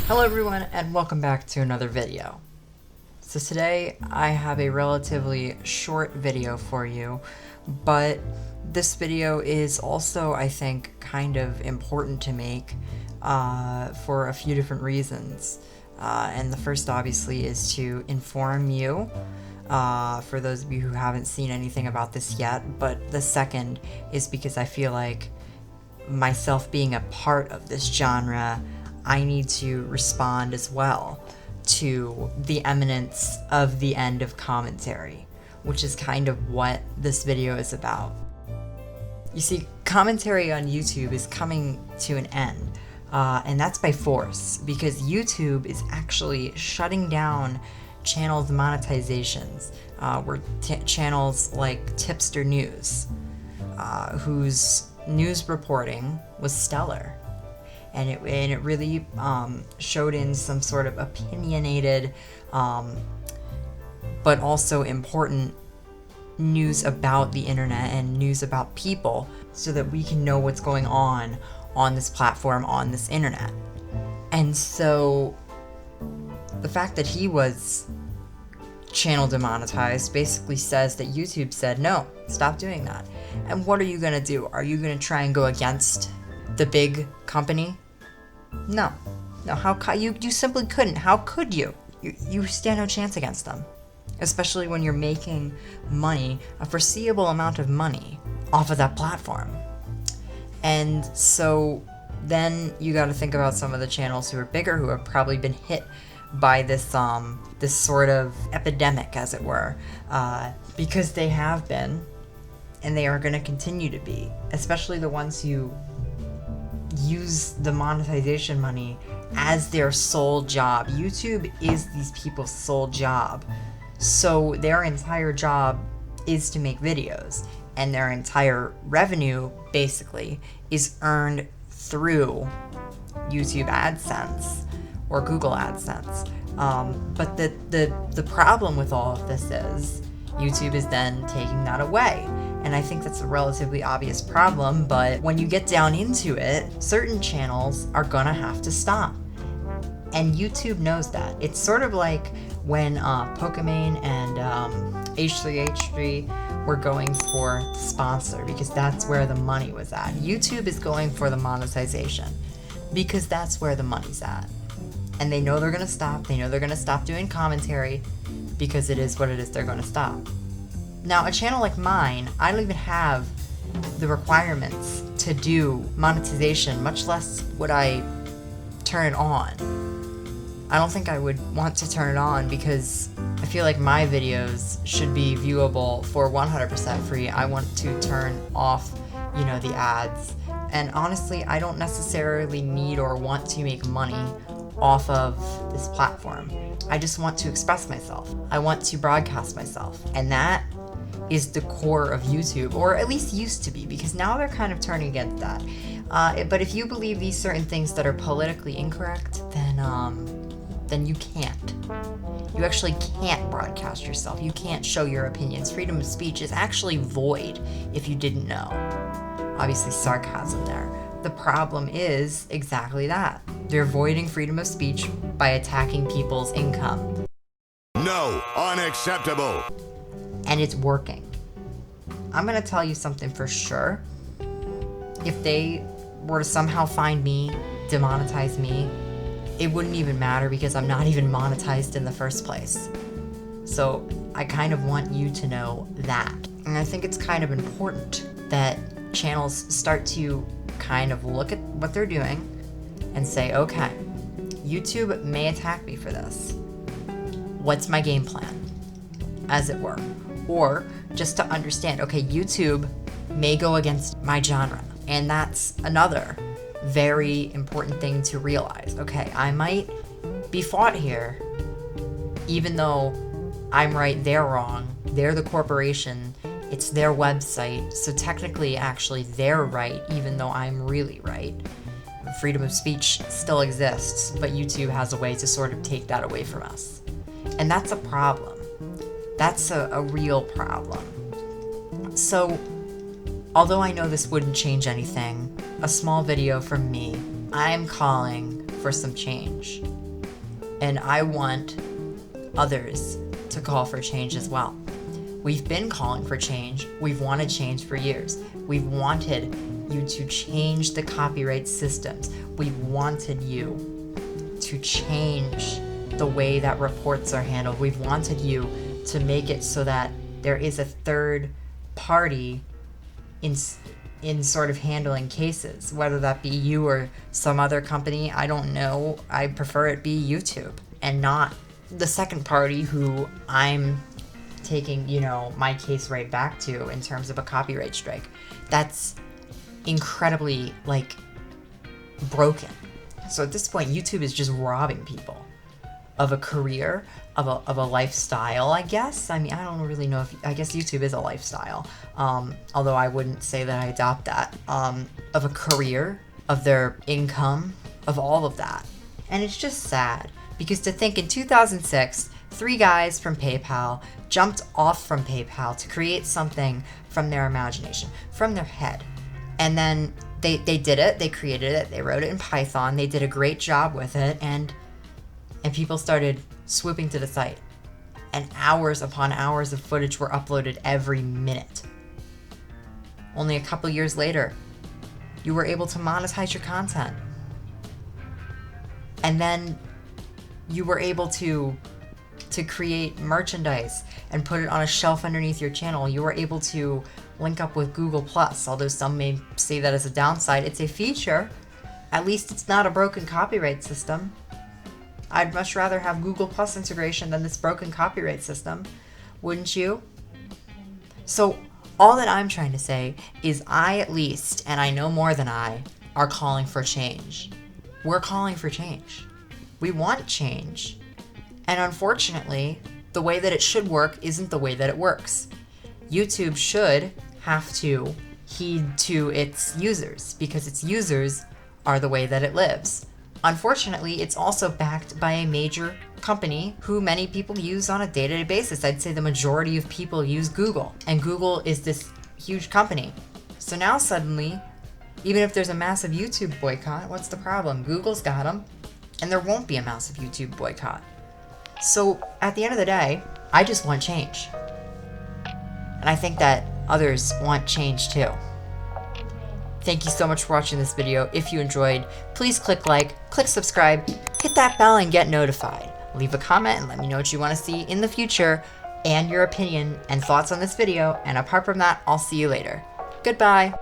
Hello everyone and welcome back to another video. So today I have a relatively short video for you, but this video is also, I think, kind of important to make for a few different reasons. And the first obviously is to inform you, for those of you who haven't seen anything about this yet, but the second is because I feel like myself being a part of this genre, I need to respond as well to the eminence of the end of commentary, which is kind of what this video is about. You see, commentary on YouTube is coming to an end, and that's by force, because YouTube is actually shutting down channels' monetizations, where channels like Tipster News, whose news reporting was stellar. And it really showed in some sort of opinionated, but also important news about the internet and news about people, so that we can know what's going on this platform, on this internet. And so the fact that he was channel demonetized basically says that YouTube said, no, stop doing that. And what are you gonna do? Are you gonna try and go against the big company? No, you simply couldn't. How could you? You stand no chance against them, especially when you're making money, a foreseeable amount of money, off of that platform. And so then you got to think about some of the channels who are bigger, who have probably been hit by this this sort of epidemic, as it were, because they have been, and they are going to continue to be, especially the ones who use the monetization money as their sole job. YouTube is these people's sole job. So their entire job is to make videos, and their entire revenue basically is earned through YouTube AdSense or Google AdSense. But the problem with all of this is YouTube is then taking that away. And I think that's a relatively obvious problem, but when you get down into it, certain channels are gonna have to stop. And YouTube knows that. It's sort of like when Pokimane and H3H3 were going for the sponsor, because that's where the money was at. YouTube is going for the monetization because that's where the money's at. And they know they're gonna stop. They know they're gonna stop doing commentary because it is what it is, they're gonna stop. Now, a channel like mine, I don't even have the requirements to do monetization, much less would I turn it on. I don't think I would want to turn it on because I feel like my videos should be viewable for 100% free. I want to turn off, the ads. And honestly, I don't necessarily need or want to make money off of this platform. I just want to express myself. I want to broadcast myself. And that is the core of YouTube, or at least used to be, because now they're kind of turning against that. But if you believe these certain things that are politically incorrect, then you can't. You actually can't broadcast yourself. You can't show your opinions. Freedom of speech is actually void, if you didn't know. Obviously, sarcasm there. The problem is exactly that. They're voiding freedom of speech by attacking people's income. No, unacceptable. And it's working. I'm gonna tell you something for sure. If they were to somehow find me, demonetize me, it wouldn't even matter because I'm not even monetized in the first place. So I kind of want you to know that. And I think it's kind of important that channels start to kind of look at what they're doing and say, okay, YouTube may attack me for this. What's my game plan, as it were? Or just to understand, okay, YouTube may go against my genre. And that's another very important thing to realize. Okay, I might be fought here, even though I'm right, they're wrong. They're the corporation. It's their website. So technically, actually, they're right, even though I'm really right. Freedom of speech still exists, but YouTube has a way to sort of take that away from us. And that's a problem. That's a real problem. So, although I know this wouldn't change anything, a small video from me, I'm calling for some change. And I want others to call for change as well. We've been calling for change. We've wanted change for years. We've wanted you to change the copyright systems. We've wanted you to change the way that reports are handled. We've wanted you to make it so that there is a third party in sort of handling cases, whether that be you or some other company. I don't know. I prefer it be YouTube and not the second party who I'm taking, my case right back to in terms of a copyright strike. That's incredibly, broken. So at this point, YouTube is just robbing people of a career, of a lifestyle, I guess. I mean, I don't really know I guess YouTube is a lifestyle, although I wouldn't say that I adopt that, of a career, of their income, of all of that. And it's just sad, because to think in 2006, 3 guys from PayPal jumped off from PayPal to create something from their imagination, from their head. And then they did it, they created it, they wrote it in Python, they did a great job with it, and people started swooping to the site. And hours upon hours of footage were uploaded every minute. Only a couple years later, you were able to monetize your content. And then you were able to create merchandise and put it on a shelf underneath your channel. You were able to link up with Google+, although some may say that as a downside. It's a feature. At least it's not a broken copyright system. I'd much rather have Google+ integration than this broken copyright system. Wouldn't you? So all that I'm trying to say is I at least, and I know more than I, are calling for change. We're calling for change. We want change. And unfortunately, the way that it should work isn't the way that it works. YouTube should have to heed to its users, because its users are the way that it lives. Unfortunately, it's also backed by a major company who many people use on a day-to-day basis. I'd say the majority of people use Google, and Google is this huge company. So now suddenly, even if there's a massive YouTube boycott, what's the problem? Google's got them, and there won't be a massive YouTube boycott. So at the end of the day, I just want change. And I think that others want change too. Thank you so much for watching this video. If you enjoyed, please click like, click subscribe, hit that bell and get notified. Leave a comment and let me know what you want to see in the future and your opinion and thoughts on this video. And apart from that, I'll see you later. Goodbye.